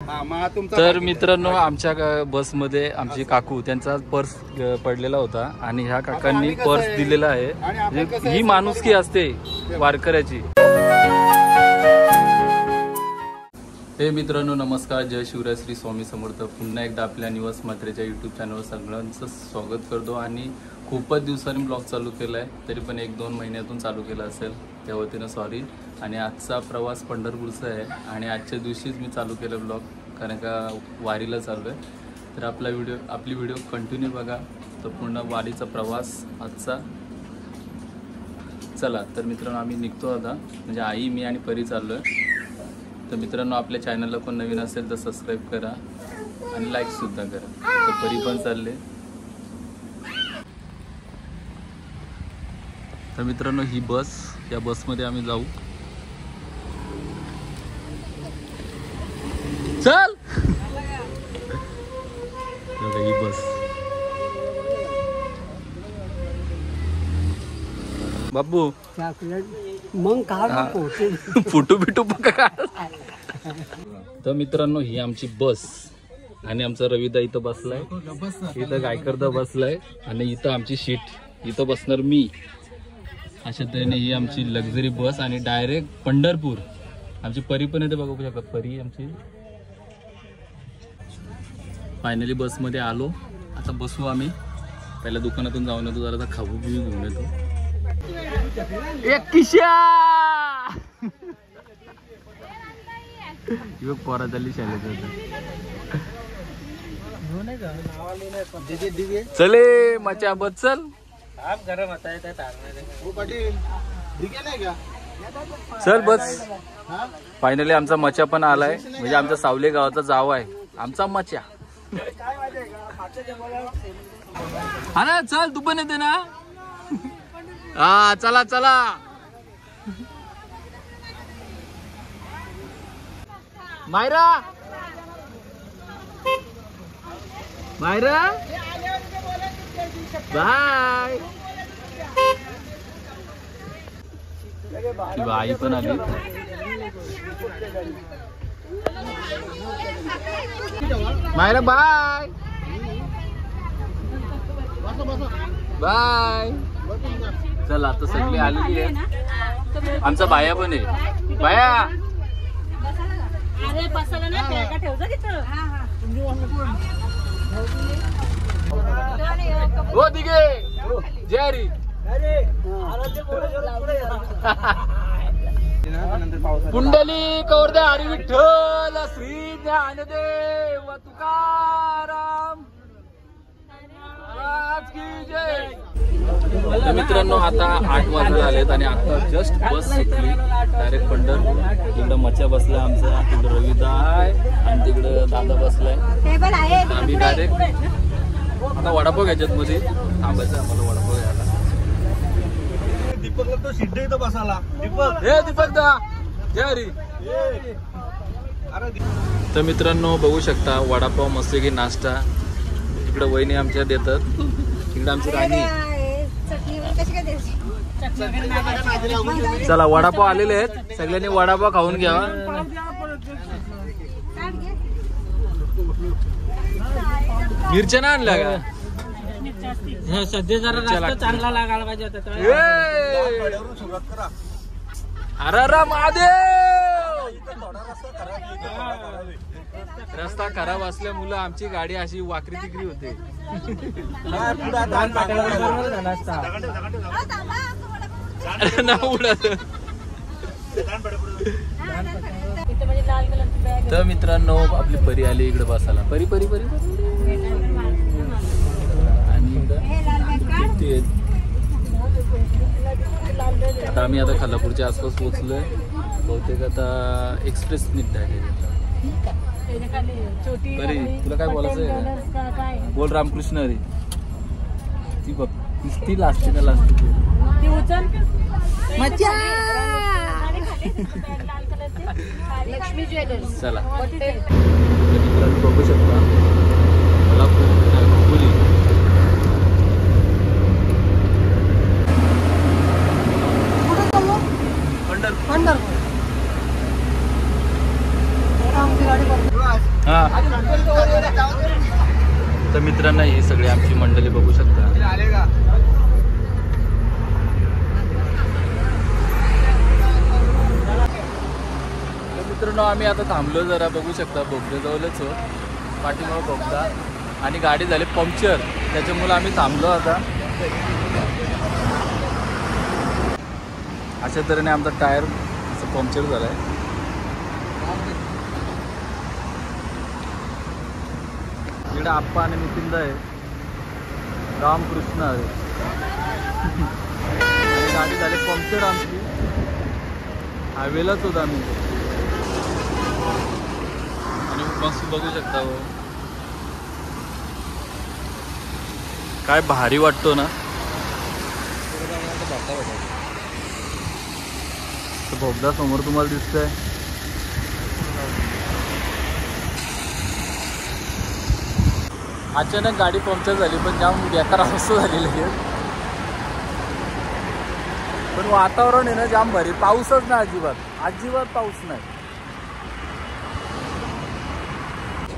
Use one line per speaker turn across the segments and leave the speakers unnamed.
तर मित्रांनो आमच्या बसमध्ये आमची काकू त्यांचा पर्स पडलेला होता आणि ह्या काकांनी पर्स दिलेला आहे. ही माणुसकी असते वारकऱ्याची. हे मित्रांनो नमस्कार, जय शिवराय, श्री स्वामी समर्थ. पुन्हा एकदा आपल्या निवास मात्रेच्या यूट्यूब चॅनलवर सगळ्यांचं स्वागत करतो. आणि खूपच दिवसांनी ब्लॉग चालू केला आहे, तरी पण 1-2 महिन्यातून चालू केला असेल, त्या वतीनं सॉरी. आणि आजचा प्रवास पंढरपूरचा आहे आणि आजच्या दिवशीच मी चालू केलं ब्लॉग, कारण का वारीला चालू आहे. तर आपली व्हिडिओ कंटिन्यू बघा. तर पूर्ण वारीचा प्रवास आजचा. चला तर मित्रांनो आम्ही निघतो आता, म्हणजे आई, मी आणि परी चाललो आहे. तर मित्रांनो आपल्या चॅनलला कोण नवीन असेल तर सबस्क्राईब करा आणि लाईकसुद्धा करा. तर परी पण चालले. तर मित्रांनो ही बस, या बसमध्ये आम्ही जाऊ. चल ही बस. बाबू
मग
फोटो बिटू बघा. तर मित्रांनो ही आमची बस आणि आमचा रविदा इथं बसलाय, इथं गायकरदा बसलाय आणि इथं आमची सीट, इथं बसणार मी. अशा तऱ्हेने ही आमची लक्झरी बस आणि डायरेक्ट पंढरपूर. आमची परी पण येते बघू शकता. परी आमची फायनली बसमध्ये आलो. आता बसू आम्ही. पहिल्या दुकानातून जाऊन येतो, जरा खाऊ बिऊ घेऊन येतो. एक किशा पोरा झाली शाळेत. चले मचा बस चल. चल बस. फायनली आमचा मचा पण आलाय, म्हणजे आमचा सावले गावाचा जाव आहे आमचा मचा. हा ना, चल तू पण येते ना. हा चला चला. मायरा मायरा बाय. आई पण आली. Myra bye bye. चला आता सगळी आलेली आहे. आमचा बाया पण आहे. बाया हो दिगे जय हरी. कुंडली कौरदे हरी विठ्ठल श्री ज्ञानदेव तुकाराम महाराज की जय. तर मित्रांनो आता 8 वाजता आलेत आणि आता जस्ट बस सुटली डायरेक्ट पंढरपूर. तिकडं मचा बसलाय आमचा, तिकडं रविदा आणि तिकडं दादा बसलाय. आम्ही डायरेक्ट आता वडापाव घ्यायच्यात मध्ये थांबायचं आम्हाला. वडापाव घ्यायला दीपकला तो शिड्डे इथं बसाला. दीपक हे दीपक दा जय हरी. तर मित्रांनो बघू शकता वडापाव मस्त की नाश्ता इकडं वहिनी आमच्या देतात. तिकडं आमची राणी. चला वडापाव आलेले आहेत, सगळ्यांनी वडापाव खाऊन घ्यावा. मिरच्या ना आणल्या का सध्या? जरा चांगला लागायला पाहिजे. अरे महादेव. रस्ता खराब असल्यामुळे आमची गाडी अशी वाकरी तिकरी होते. तर मित्रांनो आपली परी आली इकडे बसायला. परी परी परी आता आम्ही आता खालापूरच्या आसपास पोहोचलोय. बहुतेक आता एक्सप्रेस निघताय. बरी तुला काय बोलायचं बोल. रामकृष्ण हरी. ती बघ ती लास्ट ना लास्ट. चला बघू शकता खोपोली. पंढरपूर. हा तर मित्रांनो ही सगळी आमची मंडळी बघू शकता. मित्रांनो आम्ही आता थांबलो जरा बघू शकता बोगद्याजवळच पाठीमागं बोगदा आणि गाडी झाली पंक्चर त्याच्यामुळे आम्ही थांबलो आता. अशा तऱ्हेने आमचा टायर असं पंक्चर झालाय. इकडे आप्पा आणि नितीनदा आहे रामकृष्ण आहे आणि गाडी झाली पंक्चर आमची हायवेलाच होता आम्ही आणि मस्त बघू शकता हो काय भारी वाटतो ना. बोगदा समोर तुम्हाला दिसतंय. अचानक गाडी पंक्चर झाली पण जाम बेकार अवस्था झाली लगेच. पण वातावरण आहे ना जाम भारी. पाऊसच नाही अजिबात पाऊस नाही.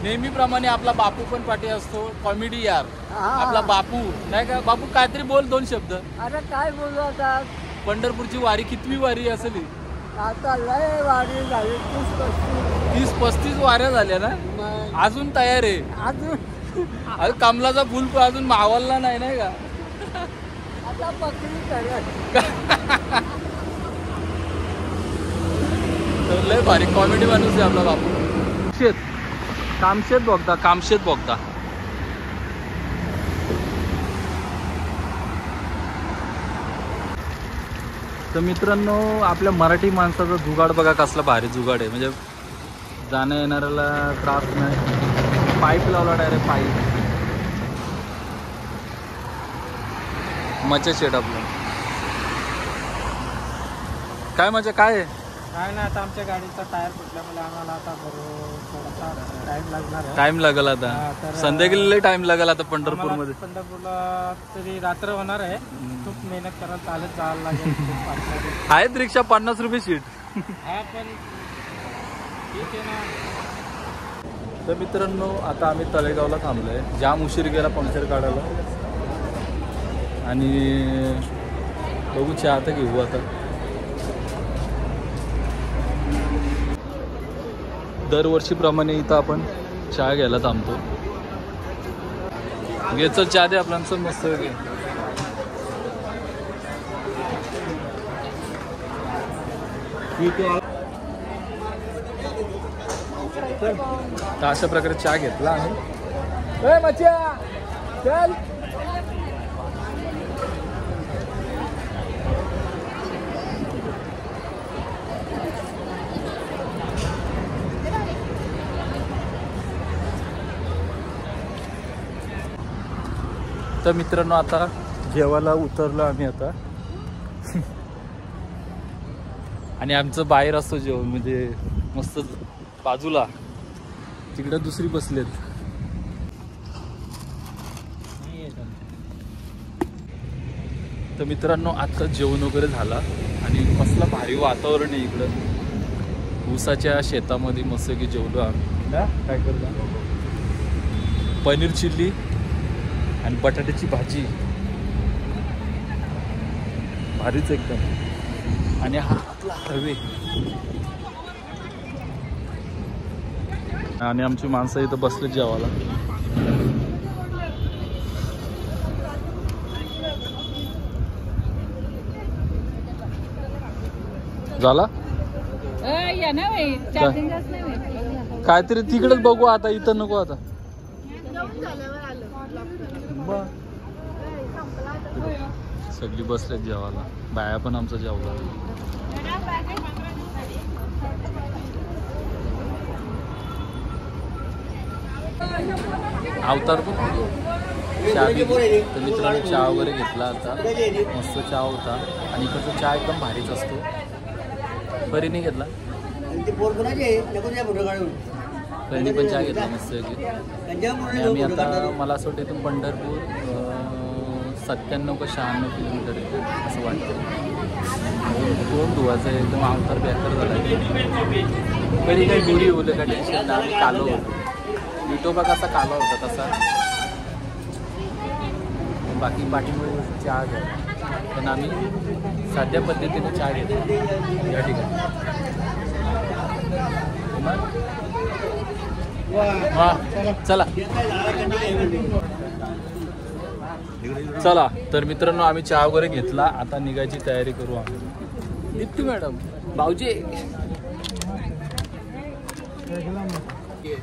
नेहमीप्रमाणे आपला बापू पण पाठी असतो कॉमेडी यार. आपला बापू नाही का. बापू काहीतरी बोल 2 शब्द.
अरे काय बोलू आता.
पंढरपूरची वारी कितवी वारी असेल
आता लय वारी झाली
30-35 वाऱ्या झाल्या ना. अजून तयार आहे अजून कमलाचा फुल अजून मावलला नाही का.
आता पकडी करत
लय भारी कॉमेडी माणूस आहे आपला बापू. कामशेत बोगदा तर मित्रांनो आपल्या मराठी माणसाचा जुगाड बघा कसला भारी जुगाड आहे. म्हणजे जाण्या येणाऱ्याला त्रास नाही. पाईप लावला डायरेक्ट पाईप. मजा शेट आपलं काय मजा काय आहे.
काय नाही आता आमच्या गाडीचा टायर फुटल्यामुळे आम्हाला आता थोडासा
टाइम लागेल आता. संध्याकाळी टाइम लागेल आता पंढरपूरमध्ये.
पंढरपूरला तरी रात्र होणार आहे. खूप मेहनत करायला चालत जायला लागेल.
आहेत रिक्षा 50 रुपये सीट.
हा पण ठीक आहे ना.
तर मित्रांनो आता आम्ही तळेगावला थांबलोय. जाम उशीर गेला पंक्चर काढायला आणि बघू चहा आता घेऊ. आता दरवर्षीप्रमाणे इथं आपण चहा घ्यायला थांबतो. घे चल चहा दे आपल्याला मस्त घे. तर अशा प्रकारे चहा घेतला आम्ही. चल तर मित्रांनो आता जेवायला उतरलो आम्ही आता. आणि आमचं बाहेर असतो जेवण म्हणजे मस्त बाजूला तिकडे दुसरी बसलेत. तर मित्रांनो आता जेवण वगैरे झाला आणि कसला भारी वातावरण आहे इकडं. ऊसाच्या शेतामध्ये मस्त की जेवलो आम्ही. काय करतो पनीर चिल्ली आणि बटाट्याची भाजी भारीच एकदम. आणि हा आपला हवे आणि आमची माणसं इथं बसले जेवायला. झाला काहीतरी तिकडेच बघू आता. इथं नको आता. सगळी बसल्यात जेवायला. बाया पण आमचा जेवला. अवतार पण चहा पिली. तर मित्रांनो चहा वगैरे घेतला आता. मस्त चहा होता आणि इकडचा चहा एकदम भारीच असतो. बरी नाही घेतला त्यांनी पण चहा घेतला मस्त. आणि आम्ही आता मला असं वाटतं इथून पंढरपूर 97 का 96 किलोमीटर आहे असं वाटतं. दोन धुवाचं एकदम अवतार बेकार झाला. कधी काही गोरी होलं का टेन्शन आम्ही कालो होतो. विठोबा कसा काला होता तसा. बाकी पाठीमुळे चहा घ्या, पण आम्ही साध्या पद्धतीने चहा घेतो या ठिकाणी. हां चला चला. तर मित्रांनो आम्ही चहा वगैरे घेतला, आता निघायची तयारी करू आम्ही. दीप्ती मॅडम, भाऊजी.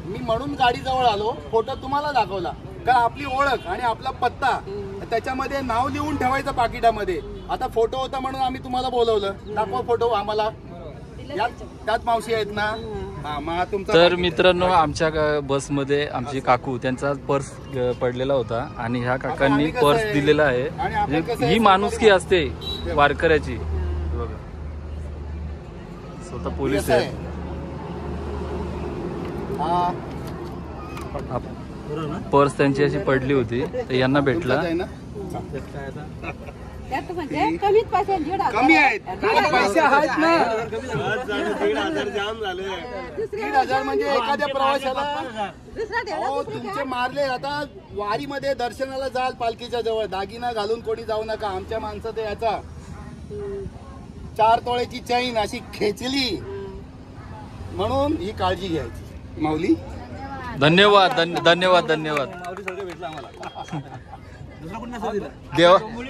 मी म्हणून गाडी जवळ आलो, फोटो तुम्हाला दाखवला कारण आपली ओळख आणि आपला पत्ता त्याच्यामध्ये नाव लिहून ठेवायचं पाकिटामध्ये. आता फोटो होता म्हणून आम्ही तुम्हाला बोलवलं. दाखवा फोटो आम्हाला. त्यात मावशी आहेत ना.
तर मित्रांनो आमच्या बसमध्ये आमची काकू, त्यांचा पर्स पडलेला होता आणि ह्या काकांनी पर्स दिलेला आहे. ही माणुसकी असते वारकऱ्याची. बघा स्वतः पोलीस आहे. पर्स त्यांची अशी पडली होती तर यांना भेटला.
कमी आहेत पैसे आहेत ना. 1,500 म्हणजे एखाद्या प्रवाशाला तुमचे मारले. आता वारीमध्ये दर्शनाला जाल पालखीच्या जवळ, दागिना घालून कोणी जाऊ नका. आमच्या माणसं ते याचा 4 तोळ्याची चैन अशी खेचली म्हणून ही काळजी घ्यायची. माऊली
धन्यवाद धन्यवाद धन्यवाद.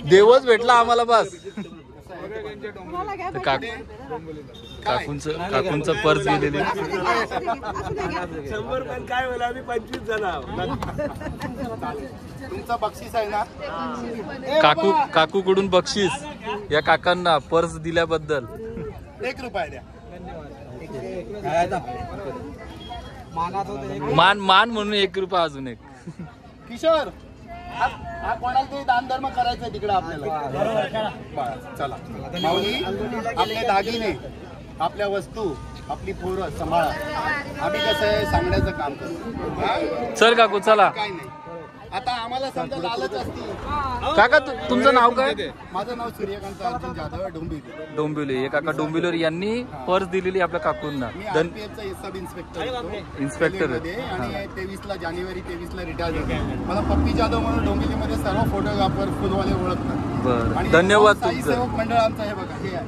देवच भेटला आम्हाला बस. काकूंचं पर्स गेलेली.
100 पण काय बोला, आम्ही 25 जण.
तुमचं बक्षीस आहे ना.
काकूकडून बक्षीस या काकांना पर्स दिल्याबद्दल.
1 रुपया द्या.
मान म्हणून 1 रुपया अजून एक.
किशोर हा कोणाला तरी दान धर्म करायचं तिकडे आपल्याला. चला माऊली, आपले दागिने, आपल्या वस्तू, आपली पोरं सांभाळा. आम्ही कसं आहे सांगण्याचं काम करतो.
चल काकू चला.
काय नाही. आता आम्हाला समजा लालच असती.
काका तुमचं नाव काय?
माझं नाव सूर्यकांत अर्जुन जाधव, डोंबिवली.
डोंबिवली. हे काका डोंबिवलीवर यांनी पर्स दिलेली आपल्या काकूंना.
मी RPF सब इन्स्पेक्टर आणि 23 जानेवारी 23 रिटायर झालो. मला पप्पी जाधव म्हणून डोंबिवलीमध्ये सर्व फोटोग्राफर फुलवाले ओळखतात.
बरं धन्यवाद
साई
तुमचं.
सेवक मंडळ आमचं हे बघा, हे आहे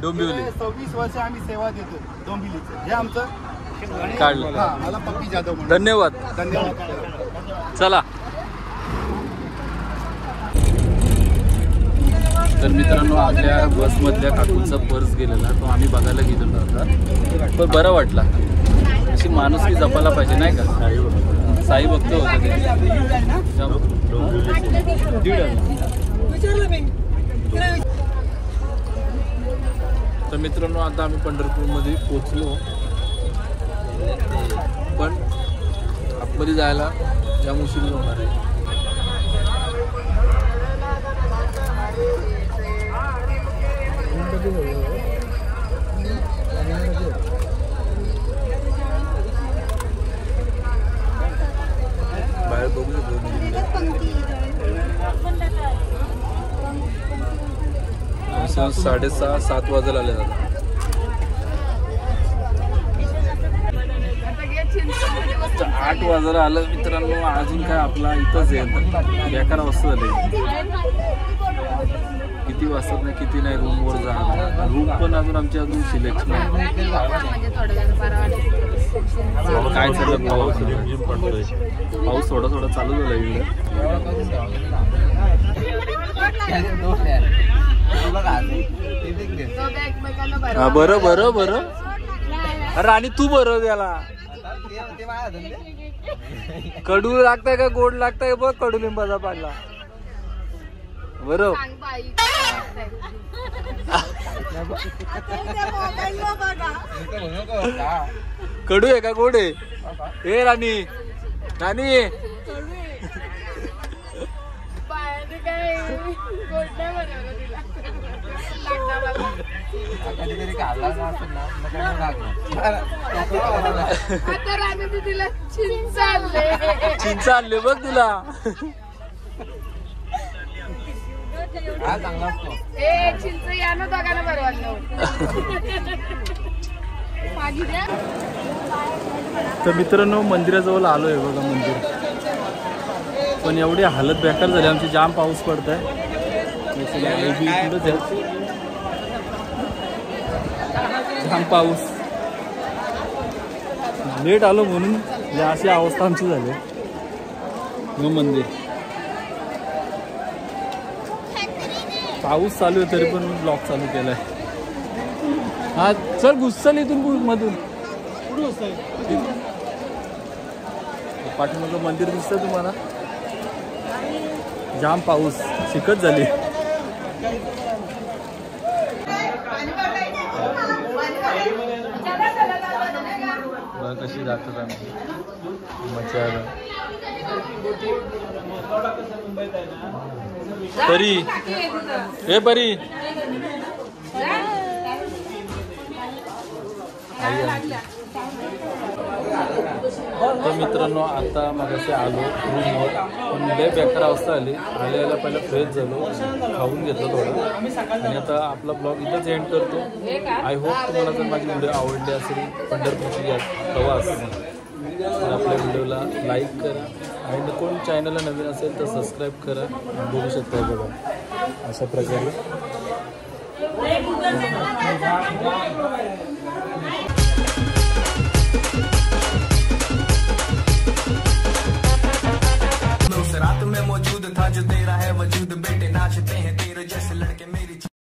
डोंबिवली.
26 वर्ष आम्ही सेवा देतो डोंबिवलीचं. हे आमचं
काढलं.
हा, मला पप्पी जाधव म्हणून.
धन्यवाद. चला. तर मित्रांनो आपल्या बसमधल्या काकूंचा पर्स गेलेला तो आम्ही बघायला गेलेलो होता. पण बरं वाटला. अशी माणुसकी जपायला पाहिजे नाही का. साई भक्त होता तर मित्रांनो आता आम्ही पंढरपूरमध्ये पोचलो, पण आतमध्ये जायला या मुश्किल होणार आहे. बाहेर बघू शकतो. 6:30-7 वाजायला आले जातात. तर 8 वाजायला आलं मित्रांनो. अजून काय आपला इथंच आहे. 11 वाजता झाले. किती वाजतात नाही किती नाही रूमवर जा. रूम पण अजून आमची अजून सिलेक्ट नाही. काय चाललं पाऊस थोडा थोडा चालू झाला इकडे. हा बरं बरं बरं. अरे आणि तू बरं त्याला कडू लागताय का गोड लागताय बघ. कडुलिंबाचा पाडला बरं. कडू आहे का गोड आहे? ए राणी राणी चिंच आणले बघ तुला. तर मित्रांनो मंदिराजवळ आलो आहे बघा मंदिर, पण एवढी हालत बेकार झाली आमची, जाम पाऊस पडत आहे. जाम पाऊस, लेट आलो म्हणून अशी अवस्था आमची झाली. मंदिर पाऊस चालू आहे तरी पण ब्लॉग चालू केलाय. हा चल घुसल इथून मधून पाठीमागं मंदिर दिसतं तुम्हाला. जाम पाऊस, चिकट झाली. कशी जातात आमची मजा. परी हे परी तर मित्रांनो आता मगाशी आलो रूमवर, पण लय बेकार अवस्था आली. आल्याला पहिला फ्रेश झालो, खाऊन घेतलं थोडं, आणि आता आपला ब्लॉग इथंच एंड करतो. आय होप तुम्हाला जर माझी व्हिडिओ आवडली असेल, पंढरपूरची प्रवास, तर आपल्या व्हिडिओला लाईक करा, आणि कोण चॅनलला नवीन असेल तर सबस्क्राईब करा. बघू शकता बघा अशा प्रकारे.